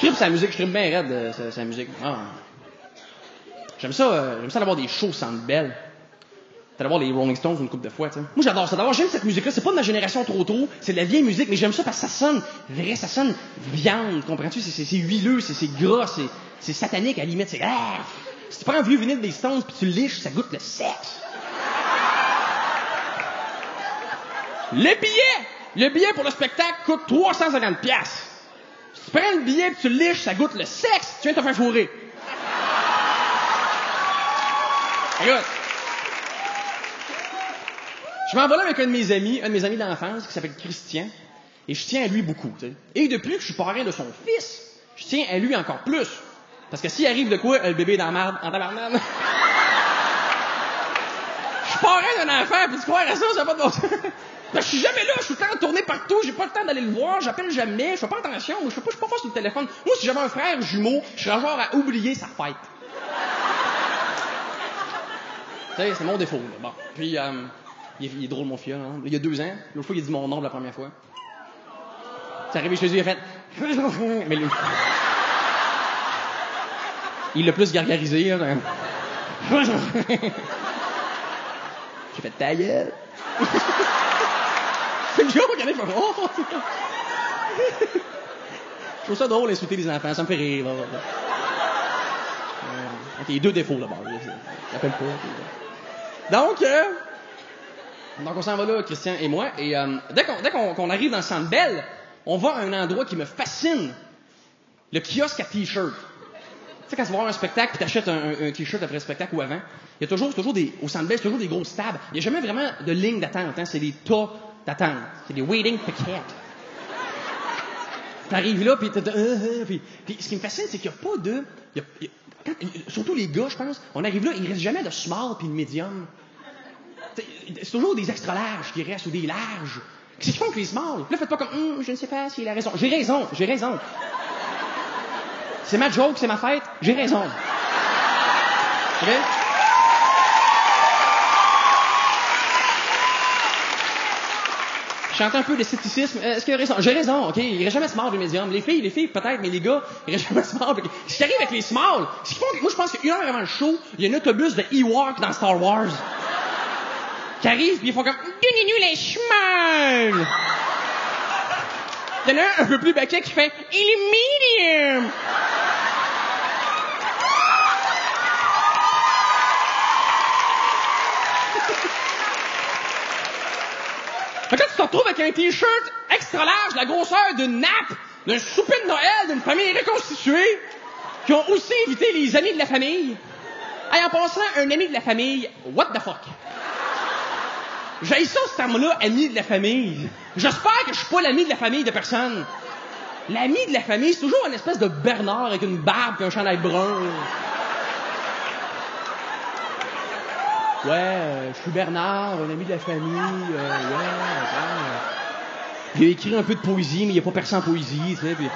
tripe sa musique, je tripe bien raide sa musique. Ah. J'aime ça d'avoir des shows sans belle. D'aller voir les Rolling Stones une couple de fois, tu sais. Moi, j'adore ça. D'abord, j'aime cette musique-là. C'est pas de ma génération trop. C'est de la vieille musique, mais j'aime ça parce que ça sonne vrai, ça sonne viande, comprends-tu? C'est huileux, c'est gras, c'est satanique, à la limite. C'est, ah! Si tu prends un vieux vinyle des Stones puis tu le liches, ça goûte le sexe. Le billet pour le spectacle coûte 350$. Si tu prends le billet puis tu le liches, ça goûte le sexe. Tu viens de te faire fourrer. Écoute. Je m'en vais là avec un de mes amis d'enfance qui s'appelle Christian, et je tiens à lui beaucoup, tu sais. Et depuis que je suis parrain de son fils, je tiens à lui encore plus. Parce que s'il arrive de quoi, le bébé est dans la marde, en tabarnak. Je suis parrain d'un enfant, puis tu crois à ça, ça n'a pas de bon sens. Ben, je suis jamais là, je suis tout le temps tourné partout, j'ai pas le temps d'aller le voir, j'appelle jamais, je fais pas attention, je suis pas fort sur le téléphone. Moi, si j'avais un frère jumeau, je serais genre à oublier sa fête. Tu sais, c'est mon défaut, là. Bon. Puis, il est drôle, mon fils, hein. Il y a 2 ans, l'autre fois, il a dit mon nom la première fois. C'est arrivé chez lui, il a fait... Mais lui... Il l'a plus gargarisé, là. J'ai fait ta gueule. C'est le jour, regardez, je fais... Oh! Je trouve ça drôle, insulter les enfants, ça me fait rire, là. OK, 2 défauts, d'abord. J'appelle pas. Donc, on s'en va là, Christian et moi, et dès qu'on arrive dans le Centre Bell, on va à un endroit qui me fascine, le kiosque à T-shirt. Tu sais, quand tu vas voir un spectacle et t'achètes un T-shirt après le spectacle ou avant, il y a toujours au Centre Bell, c'est toujours des grosses tables. Il n'y a jamais vraiment de ligne d'attente, hein, c'est des tas d'attente. C'est des waiting packets. T'arrives là, puis ce qui me fascine, c'est qu'il n'y a pas de... surtout les gars, je pense, on arrive là, il ne reste jamais de small puis de medium. C'est toujours des extra larges qui restent, ou des larges. Qu'est-ce qu'ils font avec les small? Là, faites pas comme, je ne sais pas s'il a raison. J'ai raison. C'est ma joke, c'est ma fête, j'ai raison. OK? Je chante un peu de scepticisme. Est-ce qu'il a raison? J'ai raison, OK? Il reste jamais small du médium. Les filles, peut-être, mais les gars, il reste jamais small. Ce qui arrive avec les small, c'est qu'ils font, moi, je pense qu'une heure avant le show, il y a un autobus de Ewok dans Star Wars qui arrive, puis ils font comme, donnez-nous les chemins! Il y en a un peu plus baquet qui fait, il est medium! Fait que là, tu te retrouves avec un T-shirt extra large, la grosseur d'une nappe, d'un souper de Noël, d'une famille reconstituée, qui ont aussi invité les amis de la famille. Et en passant, un ami de la famille, what the fuck? J'ai ça, ce terme-là, ami de la famille. J'espère que je suis pas l'ami de la famille de personne. L'ami de la famille, c'est toujours une espèce de Bernard avec une barbe et un chandail brun. Ouais, je suis Bernard, un ami de la famille, Il a écrit un peu de poésie, mais il a pas percé en poésie, tu sais, puis...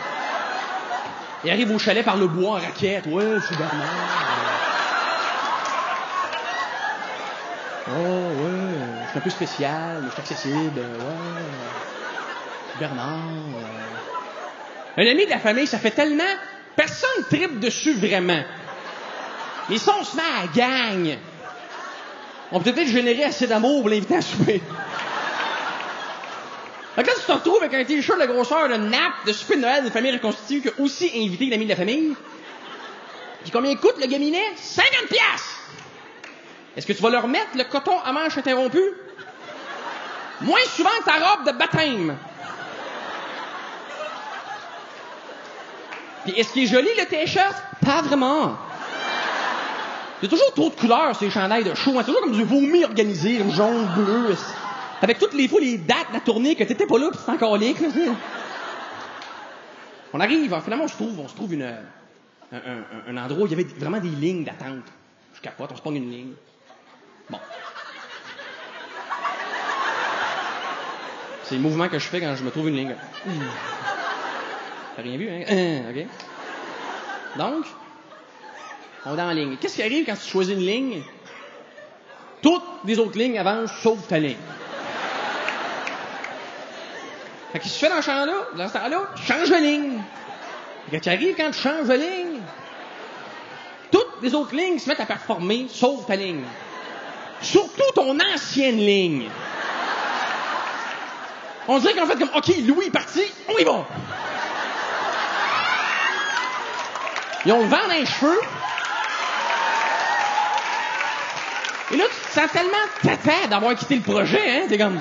Il arrive au chalet par le bois en raquette, ouais, je suis Bernard. Oh, ouais, je suis un peu spécial, mais je suis accessible, ouais. Bernard, Un ami de la famille, ça fait tellement... Personne tripe dessus vraiment. Mais si on se met à la gang... On peut peut-être générer assez d'amour pour l'inviter à souper. Fait que là, tu te retrouves avec un T-shirt de grosseur de nappe de souper de Noël d'une famille reconstituée qui a aussi invité l'ami de la famille. Puis combien coûte le gaminet? 50$! Est-ce que tu vas leur mettre le coton à manches interrompues? Moins souvent que ta robe de baptême. Puis est-ce qu'il est joli, le T-shirt? Pas vraiment. Il y a toujours trop de couleurs, ces chandails de show. C'est toujours comme du vomi organisé, jaune, bleu. Avec toutes les fois les dates de la tournée que t'étais pas là pis t'es encore là. On arrive, finalement, on se trouve un endroit où il y avait vraiment des lignes d'attente. Je capote, on se pogne une ligne. Bon. C'est le mouvement que je fais quand je me trouve une ligne. T'as rien vu, hein? OK. Donc, on est dans la ligne. Qu'est-ce qui arrive quand tu choisis une ligne? Toutes les autres lignes avancent sauf ta ligne. Fait qu'est-ce que tu fais dans ce temps-là? Tu changes de ligne. Quand tu arrives, quand tu changes de ligne, toutes les autres lignes se mettent à performer, sauf ta ligne. Surtout ton ancienne ligne. On dirait qu'en fait, comme, OK, Louis est parti, on y va. Ils ont le vent dans les cheveux. Et là, tu te sens tellement tata d'avoir quitté le projet, hein? T'es comme...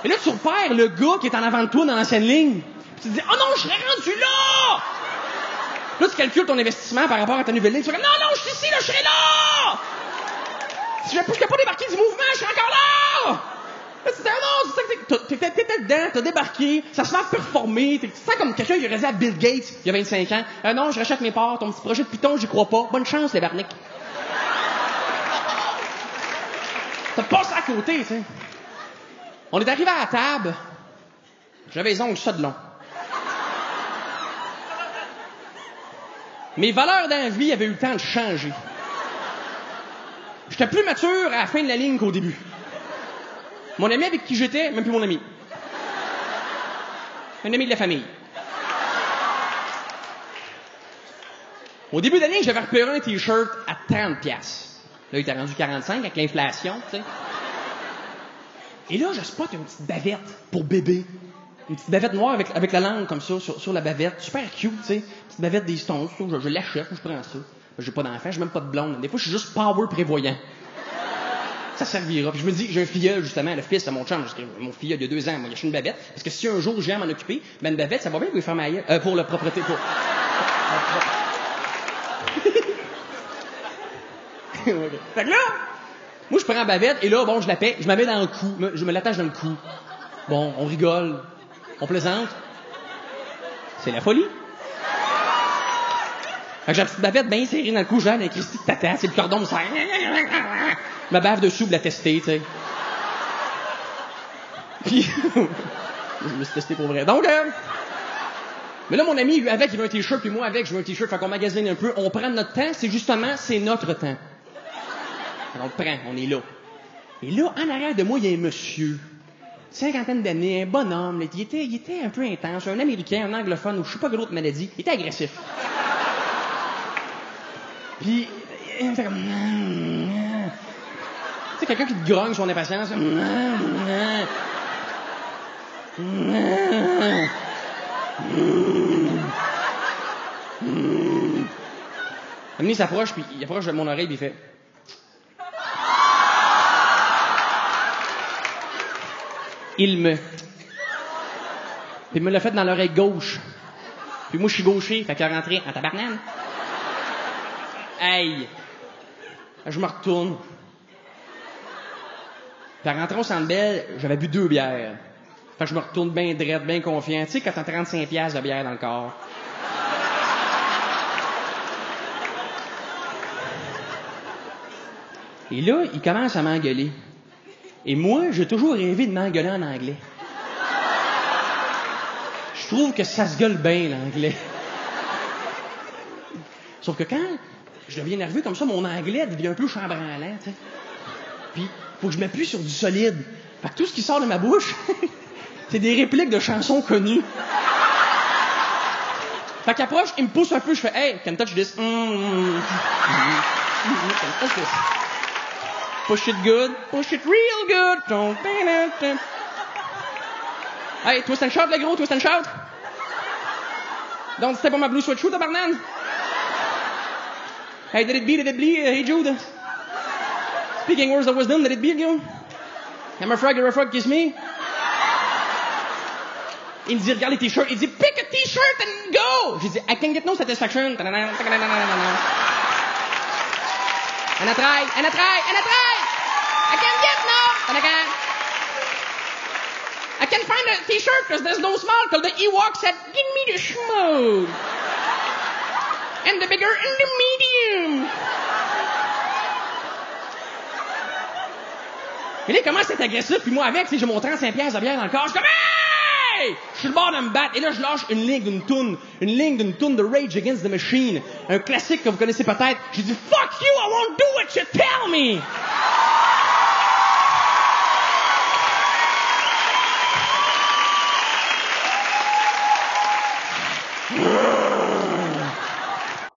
Et là, tu repères le gars qui est en avant de toi dans l'ancienne ligne. Puis tu te dis, oh non, je serais rendu là! Là, tu calcules ton investissement par rapport à ta nouvelle ligne. Tu fais, non, je suis ici, là, je serai là! Si je ne pas débarquer du mouvement, je serai encore là! Là, tu te dis, non, c'est ça que t'étais dedans, t'as débarqué, ça se fait performer, tu te sens comme quelqu'un qui aurait dit à Bill Gates, il y a 25 ans, non, je rachète mes parts, ton petit projet de Python, j'y crois pas. Bonne chance, les barniques. T'as passé à côté, tu sais. On est arrivé à la table, j'avais les ongles ça de long. Mes valeurs dans la vie avaient eu le temps de changer. J'étais plus mature à la fin de la ligne qu'au début. Mon ami avec qui j'étais, même plus mon ami. Un ami de la famille. Au début de la ligne, j'avais repéré un T-shirt à 30$. Là, il était rendu 45$ avec l'inflation, tu sais. Et là, je spot une petite bavette pour bébé. Une petite bavette noire avec la langue comme ça sur la bavette. Super cute, tu sais. Une petite bavette des Stones. Je l'achète, je prends ça. J'ai pas d'enfant, j'ai même pas de blonde. Des fois, je suis juste power prévoyant. Ça servira. Puis je me dis, j'ai un filleul, justement, le fils de mon chum. Mon filleul, il y a 2 ans, moi, il a acheté une bavette. Parce que si un jour j'ai à m'en occuper, ben une bavette, ça va bien pour lui faire ma gueule. Pour la propreté. Okay. Fait que là, moi, je prends la bavette, et là, bon, je la paie, je la mets dans le cou. Je me l'attache dans le cou. Bon, on rigole. On plaisante. C'est la folie. Fait que j'ai la petite bavette bien serrée dans le cou, j'ai l'air d'un Christy de tata, c'est le cordon me serre. Je me bave dessus pour la tester, tu sais. Puis, je me suis testé pour vrai. Donc, mais là, mon ami, lui, avec, il veut un T-shirt, puis moi, avec, je veux un T-shirt, fait qu'on magasine un peu. On prend notre temps, c'est notre temps. Alors, on prend, on est là. Et là, en arrière de moi, il y a un monsieur. 50 d'années, un bonhomme, il était un peu intense, un Américain, un anglophone, ou je sais pas quelle autre maladie. Il était agressif. Puis, il fait comme... Tu sais, quelqu'un qui te grogne son impatience. Il s'approche, puis il approche de mon oreille, puis il fait... Puis il me l'a fait dans l'oreille gauche. Puis moi, je suis gaucher, fait qu'il est rentré en tabarnane. Hey! Je me retourne. Puis en rentrant au Centre Bell, j'avais bu 2 bières. Fait que je me retourne bien drette, bien confiant. Tu sais, quand t'as 35$ de bière dans le corps. Et là, il commence à m'engueuler. Et moi, j'ai toujours rêvé de m'engueuler en anglais. Je trouve que ça se gueule bien, l'anglais. Sauf que quand je deviens nerveux comme ça, mon anglais devient un peu chambranlant, tu sais. Puis, faut que je m'appuie sur du solide. Fait que tout ce qui sort de ma bouche, c'est des répliques de chansons connues. Fait qu'approche, il me pousse un peu, je fais « Hey, can touch this? Can touch this? Push it good, push it real good. Don't... Hey, twist and shout, le gros, twist and shout. Don't step on my blue sweatshirt, tabarnan. Hey, did it be, hey Jude. Speaking words of wisdom, did it be, you? I'm a frog, you're a frog, kiss me. Il me dit, regarde les t-shirts. Il dit, pick a t-shirt and go. J'ai dit, I can get no satisfaction. And I try. I can get no. And I can find a t-shirt because there's no small because the Ewok said, give me the small. And the bigger and the medium. Et là, il commence à être agressif, puis moi avec, j'ai mon 35$ de bière dans le corps. Je suis comme, hey! Je suis le bord de me battre. Et là, je lâche une ligne d'une toune de Rage Against the Machine. Un classique que vous connaissez peut-être. J'ai dit, fuck you, I won't do what you tell me!